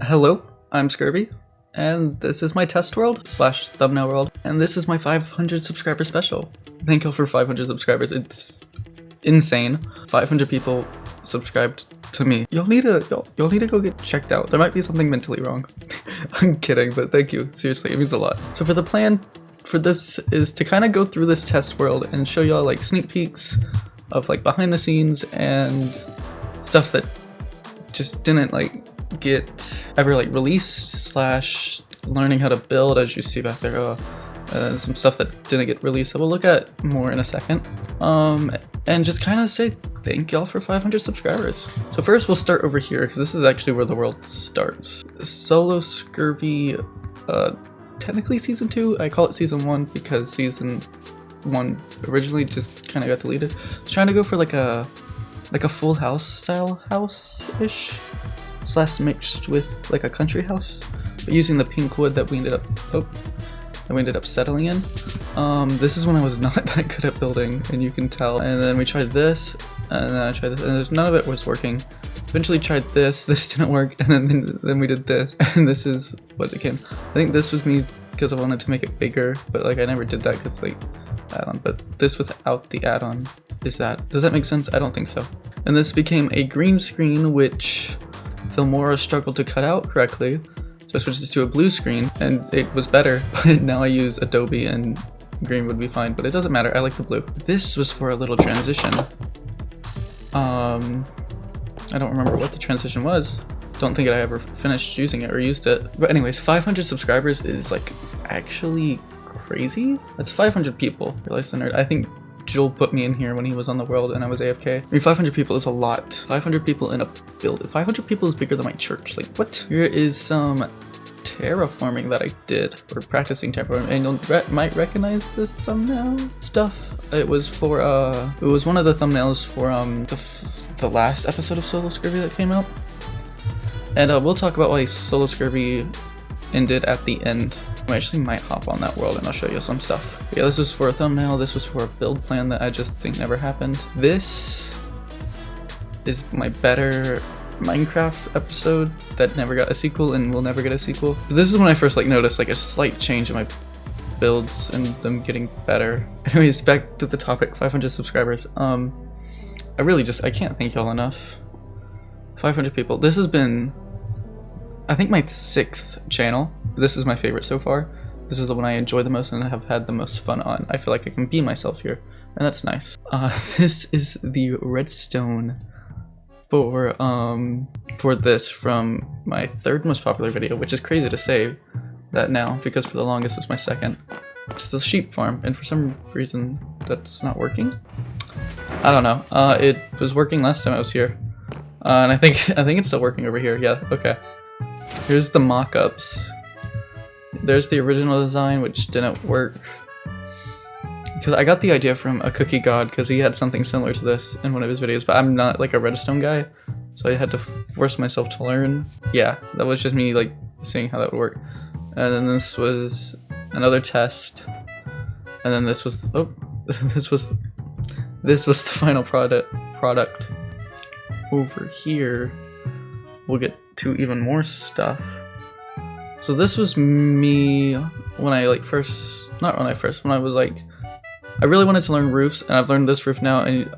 Hello, I'm Scurvy, and this is my test world / thumbnail world, and this is my 500 subscriber special. Thank y'all for 500 subscribers. It's insane. 500 people subscribed to me. Y'all need to go get checked out. There might be something mentally wrong. I'm kidding, but thank you. Seriously, it means a lot. So for the plan for this is to kind of go through this test world and show y'all like sneak peeks of like behind the scenes and stuff that just didn't like get ever like released / learning how to build, as you see back there. Some stuff that didn't get released that we'll look at more in a second. And just kind of say thank y'all for 500 subscribers. So first we'll start over here because this is actually where the world starts. Solo Scurvy, technically season 2. I call it season 1 because season 1 originally just kind of got deleted. I was trying to go for like a full house style house-ish / mixed with like a country house, but using the pink wood that we ended up settling in. This is when I was not that good at building, and you can tell. And then we tried this, and then I tried this, and none of it was working. Eventually tried this didn't work, and then we did this, and this is what it came. I think this was me because I wanted to make it bigger, but like I never did that because like add-on. But this without the add-on is that. Does that make sense? I don't think so. And this became a green screen, which Filmora struggled to cut out correctly. So I switched this to a blue screen and it was better, but now I use Adobe and green would be fine, but it doesn't matter. I like the blue. This was for a little transition. I don't remember what the transition was. Don't think I ever finished using it or used it. But anyways, 500 subscribers is like actually crazy. That's 500 people. Realize the nerd. I think Joel put me in here when he was on the world and I was AFK. I mean, 500 people is a lot. 500 people in a build. 500 people is bigger than my church. Like, what? Here is some terraforming that I did, or practicing terraforming, and you might recognize this thumbnail stuff. It was for, it was one of the thumbnails for, the last episode of Solo Scurvy that came out. And, we'll talk about why Solo Scurvy ended at the end. I actually might hop on that world and I'll show you some stuff. But yeah, this was for a thumbnail. This was for a build plan that I just think never happened. This is my better Minecraft episode that never got a sequel and will never get a sequel. This is when I first like noticed like a slight change in my builds and them getting better. Anyways, back to the topic, 500 subscribers. I can't thank y'all enough. 500 people. This has been, I think, my 6th channel. This is my favorite so far. This is the one I enjoy the most and I have had the most fun on. I feel like I can be myself here, and that's nice. This is the redstone for this from my 3rd most popular video, which is crazy to say that now because for the longest it was my 2nd. It's the sheep farm, and for some reason that's not working. I don't know. It was working last time I was here, and I think it's still working over here. Yeah. Okay. Here's the mock-ups. There's the original design, which didn't work. Because I got the idea from a cookie god, because he had something similar to this in one of his videos, but I'm not like a redstone guy, so I had to force myself to learn. Yeah, that was just me like seeing how that would work. And then this was another test. And then this was, oh, this was the final product. Over here, we'll get to even more stuff. So this was me when I like when I was like, I really wanted to learn roofs, and I've learned this roof now, and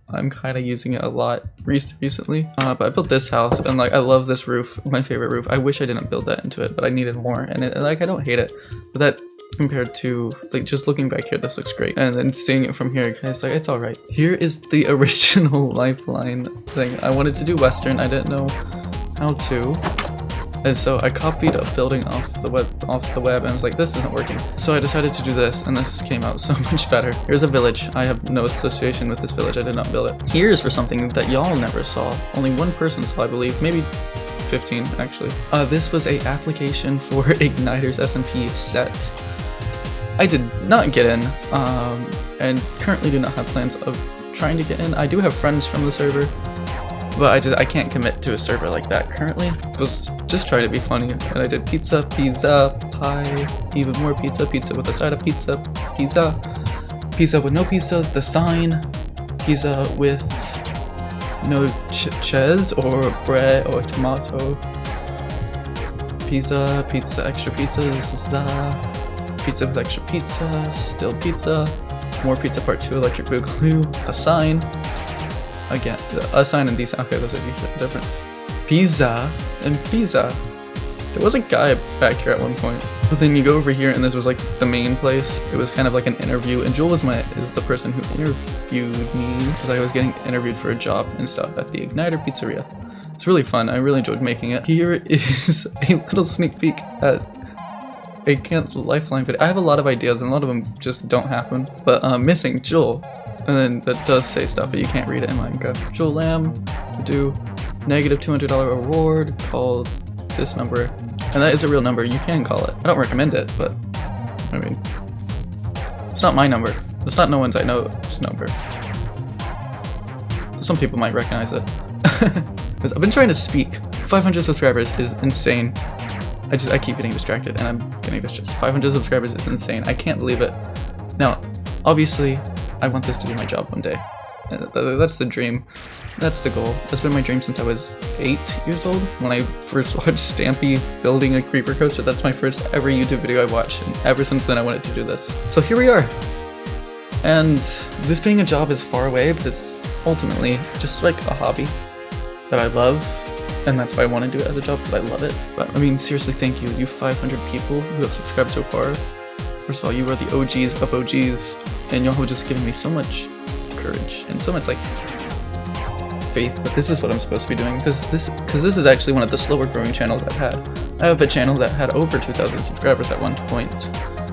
I'm kind of using it a lot recently. But I built this house, and like I love this roof, my favorite roof. I wish I didn't build that into it, but I needed more, and like I don't hate it, but that compared to like just looking back here, this looks great, and then seeing it from here, guys, like it's all right. Here is the original lifeline thing. I wanted to do Western, I didn't know how to. And so I copied a building off the web, and I was like, this isn't working. So I decided to do this, and this came out so much better. Here's a village. I have no association with this village. I did not build it. Here's for something that y'all never saw. Only one person saw, I believe. Maybe 15, actually. This was a application for Igniter's SMP set. I did not get in, and currently do not have plans of trying to get in. I do have friends from the server, but I can't commit to a server like that currently. It was just trying to be funny, and I did pizza, pie, even more pizza with a side of pizza, pizza with no pizza, the sign, pizza with no cheese or bread or tomato, pizza, pizza, extra pizzas, pizza with extra pizza, still pizza, more pizza part 2, electric boogaloo, a sign, again, a sign and these, okay, those are different, pizza, and pizza. There was a guy back here at one point. But then you go over here and this was like the main place. It was kind of like an interview, and Jewel is the person who interviewed me because I was getting interviewed for a job and stuff at the Igniter Pizzeria. It's really fun. I really enjoyed making it. Here is a little sneak peek at a canceled Lifeline video. I have a lot of ideas and a lot of them just don't happen. But missing Jewel, and then that does say stuff, but you can't read it in Minecraft. Jewel Lamb to do negative $200 reward called this number, and that is a real number. You can call it. I don't recommend it, but I mean, it's not my number. It's not no one's I know's number. Some people might recognize it. Because I've been trying to speak. 500 subscribers is insane. I keep getting distracted, and I'm getting distracted. 500 subscribers is insane. I can't believe it. Now, obviously, I want this to be my job one day. That's the dream. That's the goal. That's been my dream since I was 8 years old. When I first watched Stampy building a creeper coaster, that's my first ever YouTube video I watched, and ever since then I wanted to do this. So here we are. And this being a job is far away, but it's ultimately just like a hobby that I love, and that's why I want to do it as a job, because I love it. But I mean, seriously, thank you. You 500 people who have subscribed so far. First of all, you are the OGs of OGs, and y'all have just given me so much courage and so much like faith that this is what I'm supposed to be doing, because this is actually one of the slower growing channels I've had. I have a channel that had over 2,000 subscribers at one point,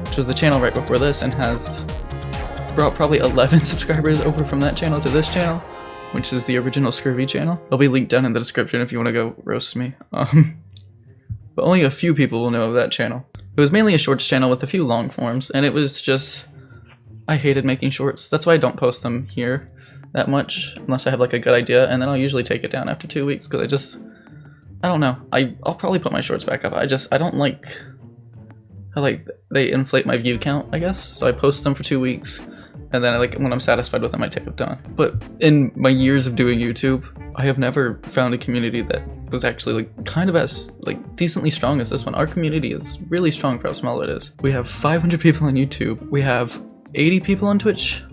which was the channel right before this, and has brought probably 11 subscribers over from that channel to this channel, which is the original Scurvy channel. It'll be linked down in the description if you want to go roast me. But only a few people will know of that channel. It was mainly a shorts channel with a few long forms, and it was just, I hated making shorts. That's why I don't post them here that much, unless I have like a good idea, and then I'll usually take it down after 2 weeks, because I don't know. I'll probably put my shorts back up. I don't like how like they inflate my view count, I guess. So I post them for 2 weeks, and then when I'm satisfied with them, I take them down. But in my years of doing YouTube, I have never found a community that was actually like kind of as like decently strong as this one. Our community is really strong for how small it is. We have 500 people on YouTube. We have 80 people on Twitch,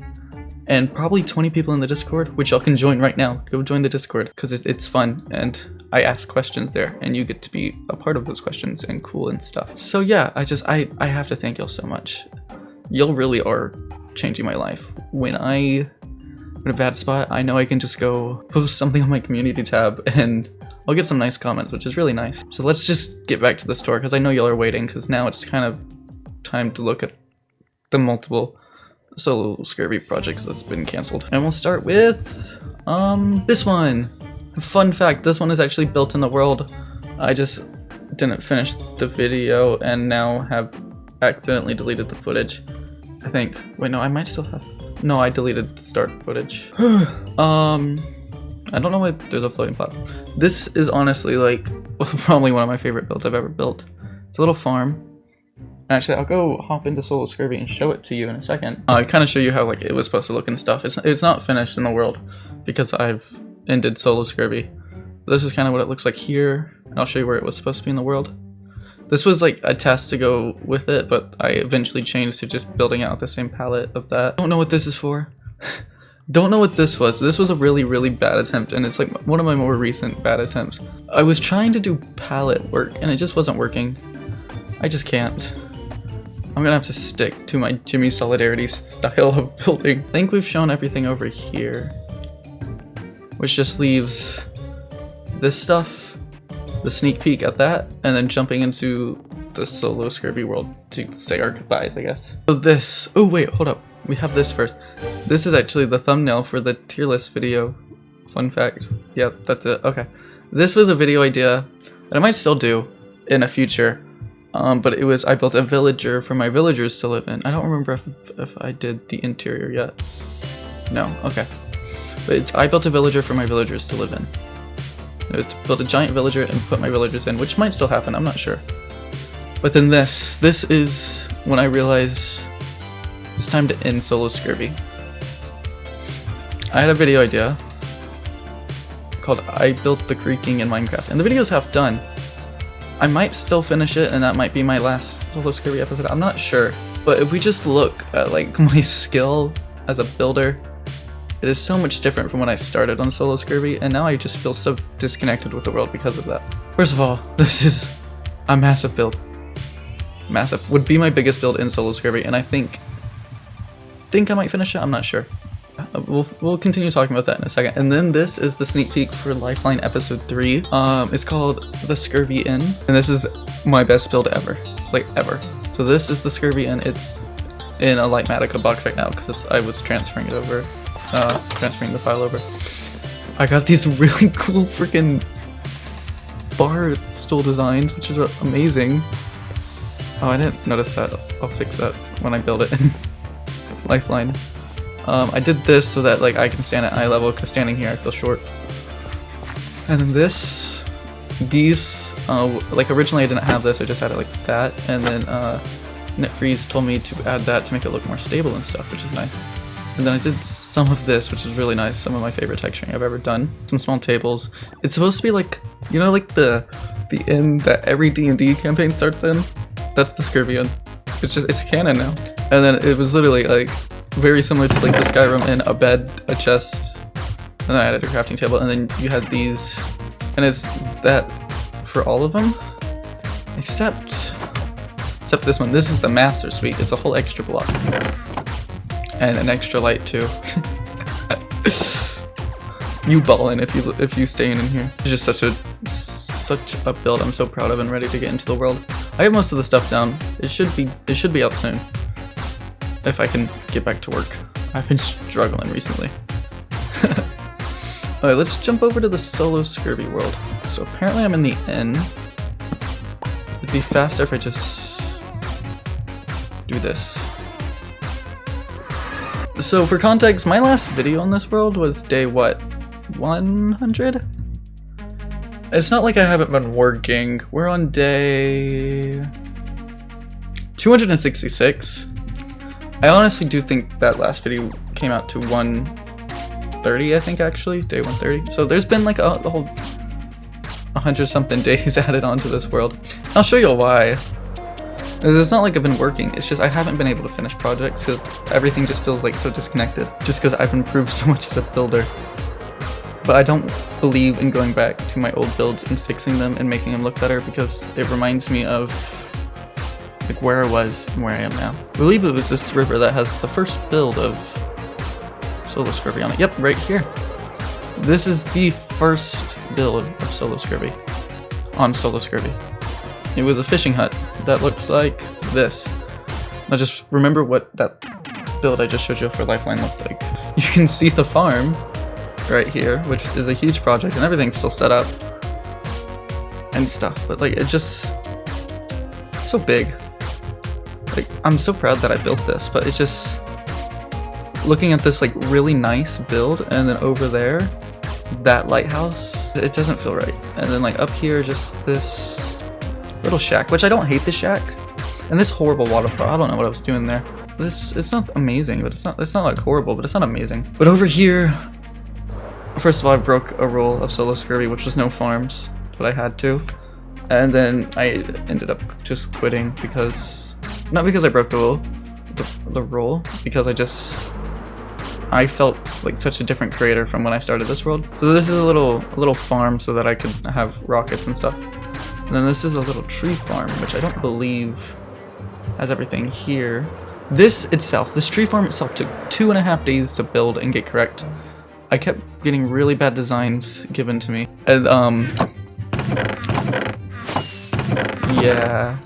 and probably 20 people in the Discord, which y'all can join right now. Go join the Discord, because it's fun, and I ask questions there, and you get to be a part of those questions and cool and stuff. So yeah, I have to thank y'all so much. Y'all really are changing my life. When I'm in a bad spot, I know I can just go post something on my community tab, and I'll get some nice comments, which is really nice. So let's just get back to the store, because I know y'all are waiting, because now it's kind of time to look at the multiple solo Scurvy projects that's been cancelled. And we'll start with this one. Fun fact, this one is actually built in the world. I just didn't finish the video and now have accidentally deleted the footage. I think. Wait, no, I might still have. No, I deleted the start footage. I don't know why there's a floating platform. This is honestly like probably one of my favorite builds I've ever built. It's a little farm. Actually, I'll go hop into Solo Scurvy and show it to you in a second. I kind of show you how like it was supposed to look and stuff. It's not finished in the world because I've ended Solo Scurvy. This is kind of what it looks like here, and I'll show you where it was supposed to be in the world. This was like a test to go with it, but I eventually changed to just building out the same palette of that. Don't know what this is for. Don't know what this was. This was a really, really bad attempt, and it's like one of my more recent bad attempts. I was trying to do palette work, and it just wasn't working. I just can't. I'm gonna have to stick to my Jimmy Solidarity style of building. I think we've shown everything over here, which just leaves this stuff, the sneak peek at that, and then jumping into the Solo Scurvy world to say our goodbyes, I guess. So this, oh wait, hold up. We have this first. This is actually the thumbnail for the tier list video. Fun fact. Yeah, that's it. Okay. This was a video idea that I might still do in a future. But it was, I built a villager for my villagers to live in. I don't remember if I did the interior yet. No, okay. But I built a villager for my villagers to live in. It was to build a giant villager and put my villagers in, which might still happen, I'm not sure. But then this is when I realized it's time to end Solo Scurvy. I had a video idea called I Built the Creaking in Minecraft, and the video's half done. I might still finish it, and that might be my last Solo Scurvy episode. I'm not sure. But if we just look at like my skill as a builder, it is so much different from when I started on Solo Scurvy, and now I just feel so disconnected with the world because of that. First of all, this is a massive build. Massive. Would be my biggest build in Solo Scurvy, and I think I might finish it. I'm not sure. We'll continue talking about that in a second. And then this is the sneak peek for Lifeline episode 3. It's called the Scurvy Inn, and this is my best build ever, like ever. So this is the Scurvy Inn. It's in a Lightmatica box right now because I was transferring it over, transferring the file over. I got these really cool freaking bar stool designs, which is amazing. Oh, I didn't notice that. I'll fix that when I build it in Lifeline. I did this so that like I can stand at eye level, because standing here I feel short. And then these, like originally I didn't have this, I just had it like that, and then NetFreeze told me to add that to make it look more stable and stuff, which is nice. And then I did some of this, which is really nice, some of my favorite texturing I've ever done. Some small tables. It's supposed to be like, you know, like the inn that every D&D campaign starts in? That's the Scurvy Inn. It's canon now. And then it was literally like very similar to like the Skyrim Inn, a bed, a chest, and then I added a crafting table, and then you had these, and it's that for all of them, except this one. This is the Master Suite. It's a whole extra block. And an extra light too. You ballin' if you stay in here. It's just such a build I'm so proud of and ready to get into the world. I have most of the stuff down. It should be out soon. If I can get back to work. I've been struggling recently. Alright, let's jump over to the Solo Scurvy world. So apparently I'm in the inn. It'd be faster if I just do this. So for context, my last video on this world was day what? 100? It's not like I haven't been working. We're on day 266. I honestly do think that last video came out to 130, I think actually, day 130. So there's been like a whole 100 something days added onto this world. I'll show you why. It's not like I've been working, it's just I haven't been able to finish projects because everything just feels like so disconnected. Just because I've improved so much as a builder. But I don't believe in going back to my old builds and fixing them and making them look better, because it reminds me of like where I was and where I am now. I believe it was this river that has the first build of Solo Scurvy on it. Yep, right here. This is the first build of Solo Scurvy on Solo Scurvy. It was a fishing hut that looks like this. Now just remember what that build I just showed you for Lifeline looked like. You can see the farm right here, which is a huge project, and everything's still set up and stuff, but like it just so big. Like I'm so proud that I built this, but it's just looking at this like really nice build, and then over there that lighthouse, it doesn't feel right. And then like up here just this little shack, which I don't hate the shack, and this horrible waterfall. I don't know what I was doing there. It's not amazing, but it's not like horrible, but it's not amazing. But over here, first of all, I broke a rule of Solo Scurvy, which was no farms, but I had to. And then I ended up just quitting because, not because I broke the rule, because I felt like such a different creator from when I started this world. So this is a little farm so that I could have rockets and stuff. And then this is a little tree farm, which I don't believe has everything here. This tree farm itself took 2.5 days to build and get correct. I kept getting really bad designs given to me. And yeah.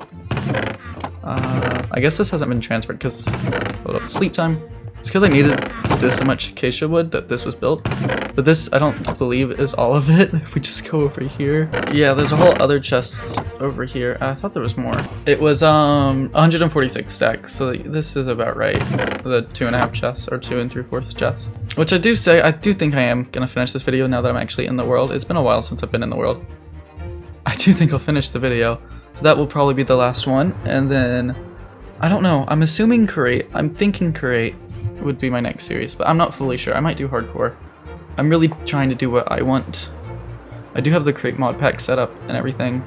I guess this hasn't been transferred because, hold up, sleep time. It's because I needed this much acacia wood that this was built. But this, I don't believe, is all of it. If we just go over here. Yeah, there's a whole other chest over here. I thought there was more. It was 146 stacks, so this is about right. The 2.5 chests, or 2 3/4 chests. Which I do think I am gonna finish this video now that I'm actually in the world. It's been a while since I've been in the world. I do think I'll finish the video. That will probably be the last one, and then I don't know. I'm assuming create. I'm thinking create would be my next series, but I'm not fully sure. I might do hardcore. I'm really trying to do what I want. I do have the create mod pack set up and everything.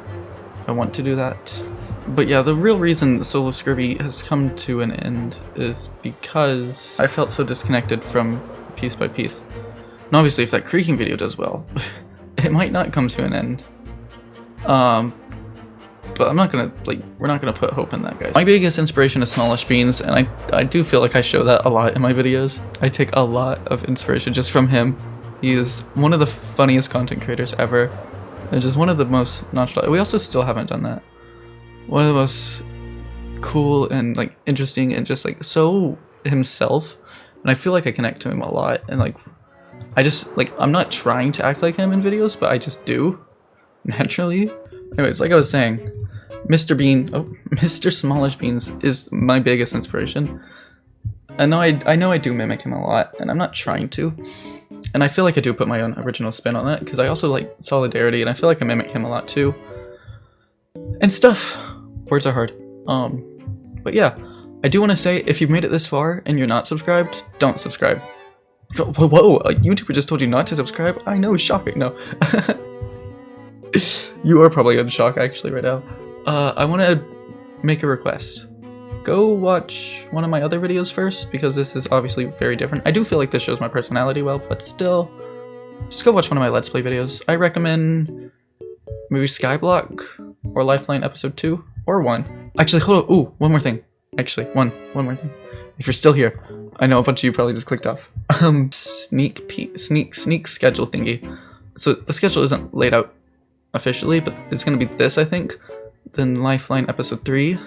I want to do that. But yeah, the real reason Solo Scurvy has come to an end is because I felt so disconnected from Piece by Piece. And obviously if that creaking video does well, it might not come to an end. But I'm not gonna, we're not gonna put hope in that, guys. My biggest inspiration is Smallish Beans, and I do feel like I show that a lot in my videos. I take a lot of inspiration just from him. He is one of the funniest content creators ever, and just one of the most nonchalant. We also still haven't done that. One of the most cool and interesting and just so himself, and I feel like I connect to him a lot. And I just I'm not trying to act like him in videos, but I just do naturally. Anyways, like I was saying, Mr. Smallish Beans is my biggest inspiration. I know I do mimic him a lot, and I'm not trying to. And I feel like I do put my own original spin on that, because I also like Solidarity, and I feel like I mimic him a lot too. And stuff. Words are hard. But yeah, I do want to say, if you've made it this far and you're not subscribed, don't subscribe. Whoa, a YouTuber just told you not to subscribe? I know, shocking, no. You are probably in shock actually right now. I want to make a request. Go watch one of my other videos first, because this is obviously very different. I do feel like this shows my personality well, but still, just go watch one of my Let's Play videos. I recommend maybe Skyblock or Lifeline episode 2 or 1. Actually, hold on. Ooh, one more thing. Actually, one more thing. If you're still here, I know a bunch of you probably just clicked off. Sneak schedule thingy. So the schedule isn't laid out officially, but it's gonna be this, I think. Then Lifeline episode 3.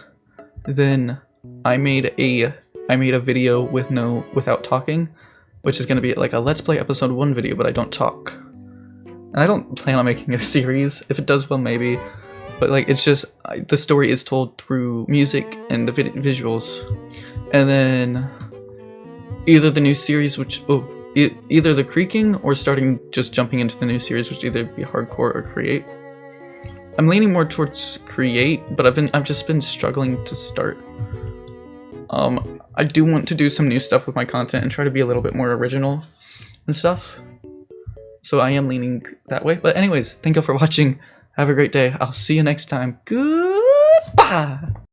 Then I made a video without talking, which is gonna be like a Let's Play episode 1 video, but I don't talk. And I don't plan on making a series. If it does well, maybe. But it's just the story is told through music and the visuals. And then either the new series, either the creaking or just jumping into the new series, which either be hardcore or create. I'm leaning more towards create, but I've just been struggling to start. I do want to do some new stuff with my content and try to be a little bit more original and stuff. So I am leaning that way. But anyways, thank you for watching. Have a great day. I'll see you next time. Goodbye.